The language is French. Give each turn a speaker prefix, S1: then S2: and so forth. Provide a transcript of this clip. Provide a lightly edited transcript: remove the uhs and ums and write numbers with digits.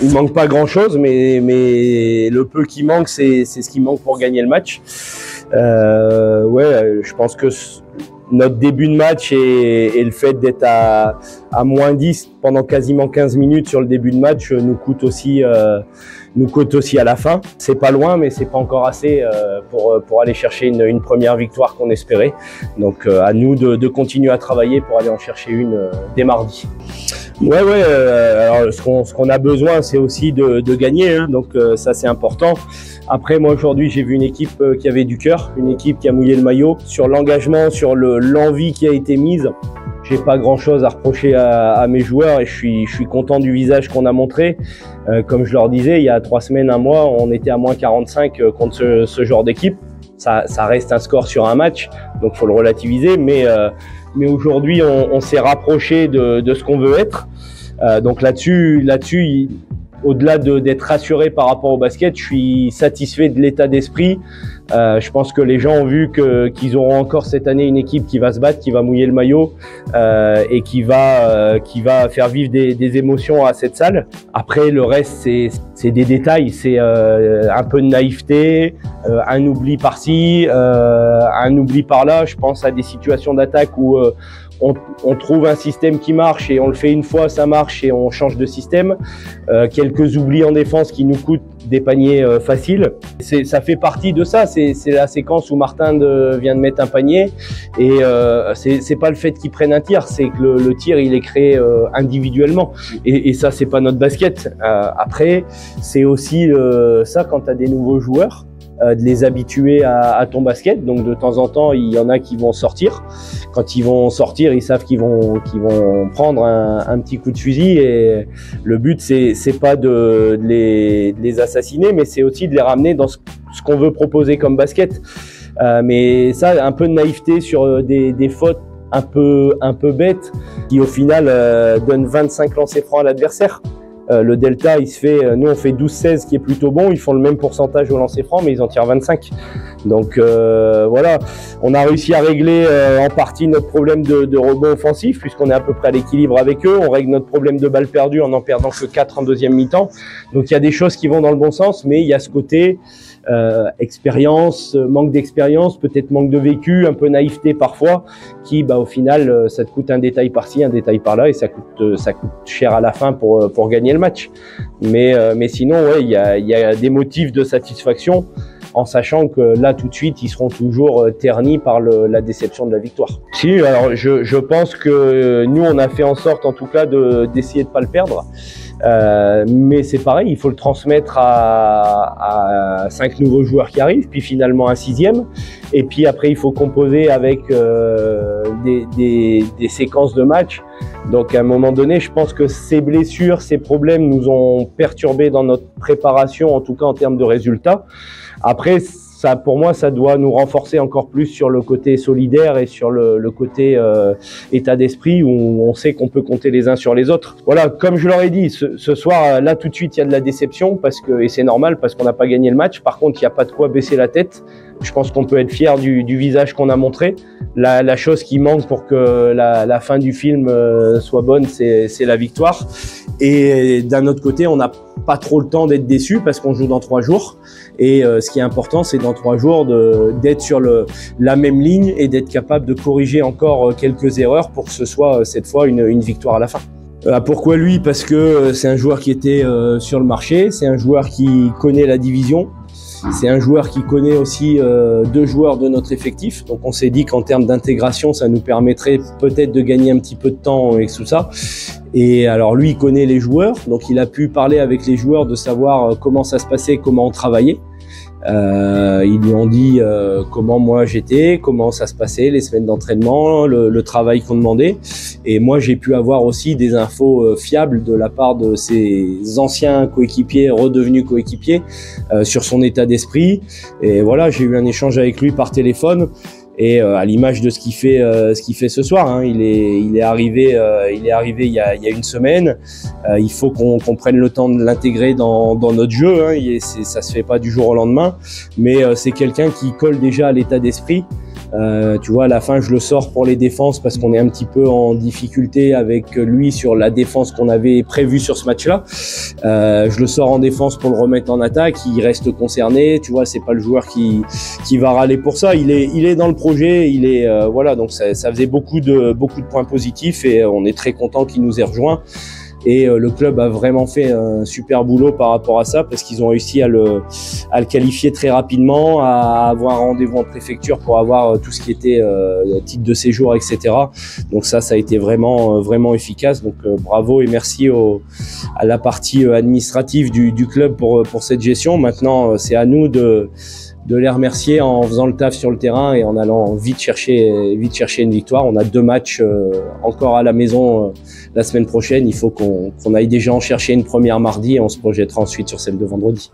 S1: Il manque pas grand-chose, mais le peu qui manque, c'est ce qui manque pour gagner le match. Ouais, je pense que notre début de match et le fait d'être à moins 10 pendant quasiment 15 minutes sur le début de match nous coûte aussi à la fin. C'est pas loin, mais c'est pas encore assez pour aller chercher une première victoire qu'on espérait. Donc à nous de continuer à travailler pour aller en chercher une dès mardi. Ouais, alors ce qu'on a besoin, c'est aussi de gagner, hein, donc ça c'est important. Après, moi aujourd'hui, j'ai vu une équipe qui avait du cœur, une équipe qui a mouillé le maillot. Sur l'engagement, sur l'envie qui a été mise, j'ai pas grand chose à reprocher à mes joueurs et je suis content du visage qu'on a montré. Comme je leur disais, il y a 3 semaines, un mois, on était à moins 45 contre ce genre d'équipe. Ça reste un score sur un match, donc faut le relativiser, mais aujourd'hui, on s'est rapproché de ce qu'on veut être. Donc là-dessus, au-delà d'être rassuré par rapport au basket, je suis satisfait de l'état d'esprit. Je pense que les gens ont vu qu'ils auront encore cette année une équipe qui va se battre, qui va mouiller le maillot et qui va faire vivre des émotions à cette salle. Après, le reste, c'est des détails. C'est un peu de naïveté, un oubli par-ci, un oubli par-là. Je pense à des situations d'attaque où on trouve un système qui marche et on le fait une fois, ça marche et on change de système. Quelques oublis en défense qui nous coûtent des paniers faciles. Ça fait partie de ça, c'est la séquence où Martin vient de mettre un panier et c'est pas le fait qu'il prenne un tir, c'est que le tir il est créé individuellement et ça c'est pas notre basket. Après c'est aussi ça quand tu as des nouveaux joueurs, de les habituer à ton basket. Donc de temps en temps, il y en a qui vont sortir. Quand ils vont sortir, ils savent qu'ils vont prendre un petit coup de fusil. Et le but, c'est pas de les assassiner, mais c'est aussi de les ramener dans ce qu'on veut proposer comme basket. Mais ça, un peu de naïveté sur des fautes un peu bêtes qui au final donnent 25 lancers francs à l'adversaire. Le delta, il se fait, nous on fait 12-16 qui est plutôt bon, ils font le même pourcentage au lancer franc mais ils en tirent 25. Donc voilà, on a réussi à régler en partie notre problème de rebond offensif puisqu'on est à peu près à l'équilibre avec eux. On règle notre problème de balles perdues en perdant que 4 en deuxième mi-temps. Donc il y a des choses qui vont dans le bon sens, mais il y a ce côté expérience, manque d'expérience, peut-être manque de vécu, un peu naïveté parfois, qui au final ça te coûte un détail par-ci, un détail par-là et ça coûte cher à la fin pour gagner le match. Mais sinon ouais, il y a des motifs de satisfaction en sachant que là tout de suite ils seront toujours ternis par la déception de la victoire. Si, alors je pense que nous on a fait en sorte en tout cas d'essayer de pas le perdre. Mais c'est pareil, il faut le transmettre à 5 nouveaux joueurs qui arrivent, puis finalement un 6e, et puis après il faut composer avec des séquences de matchs. Donc à un moment donné, je pense que ces blessures, ces problèmes nous ont perturbés dans notre préparation, en tout cas en termes de résultats. Après, ça, pour moi, ça doit nous renforcer encore plus sur le côté solidaire et sur le côté état d'esprit où on sait qu'on peut compter les uns sur les autres. Voilà, comme je leur ai dit, ce soir, là tout de suite, il y a de la déception et c'est normal parce qu'on n'a pas gagné le match. Par contre, il n'y a pas de quoi baisser la tête. Je pense qu'on peut être fier du visage qu'on a montré. La chose qui manque pour que la fin du film soit bonne, c'est la victoire. Et d'un autre côté, on n'a pas trop le temps d'être déçu parce qu'on joue dans 3 jours. Et ce qui est important, c'est dans 3 jours d'être sur la même ligne et d'être capable de corriger encore quelques erreurs pour que ce soit cette fois une victoire à la fin. Pourquoi lui? Parce que c'est un joueur qui était sur le marché, c'est un joueur qui connaît la division. C'est un joueur qui connaît aussi 2 joueurs de notre effectif. Donc on s'est dit qu'en termes d'intégration, ça nous permettrait peut-être de gagner un petit peu de temps avec tout ça. Et alors lui, il connaît les joueurs, donc il a pu parler avec les joueurs de savoir comment ça se passait, comment on travaillait. Ils lui ont dit comment moi j'étais, comment ça se passait, les semaines d'entraînement, le travail qu'on demandait. Et moi j'ai pu avoir aussi des infos fiables de la part de ses anciens coéquipiers, redevenus coéquipiers, sur son état d'esprit. Et voilà, j'ai eu un échange avec lui par téléphone. Et à l'image de ce qu'il fait ce soir, hein, il est arrivé il y a une semaine. Il faut qu'on prenne le temps de l'intégrer dans notre jeu, hein, ça se fait pas du jour au lendemain, mais c'est quelqu'un qui colle déjà à l'état d'esprit Tu vois, à la fin, je le sors pour les défenses parce qu'on est un petit peu en difficulté avec lui sur la défense qu'on avait prévue sur ce match-là. Je le sors en défense pour le remettre en attaque. Il reste concerné. Tu vois, c'est pas le joueur qui va râler pour ça. Il est dans le projet. Voilà. Donc ça faisait beaucoup de points positifs et on est très content qu'il nous ait rejoint. Et le club a vraiment fait un super boulot par rapport à ça parce qu'ils ont réussi à le qualifier très rapidement, à avoir un rendez-vous en préfecture pour avoir tout ce qui était titre de séjour, etc. Donc ça a été vraiment efficace. Donc bravo et merci à la partie administrative du club pour cette gestion. Maintenant, c'est à nous de les remercier en faisant le taf sur le terrain et en allant vite chercher une victoire. On a 2 matchs encore à la maison la semaine prochaine. Il faut qu'on aille déjà en chercher une première mardi et on se projettera ensuite sur celle de vendredi.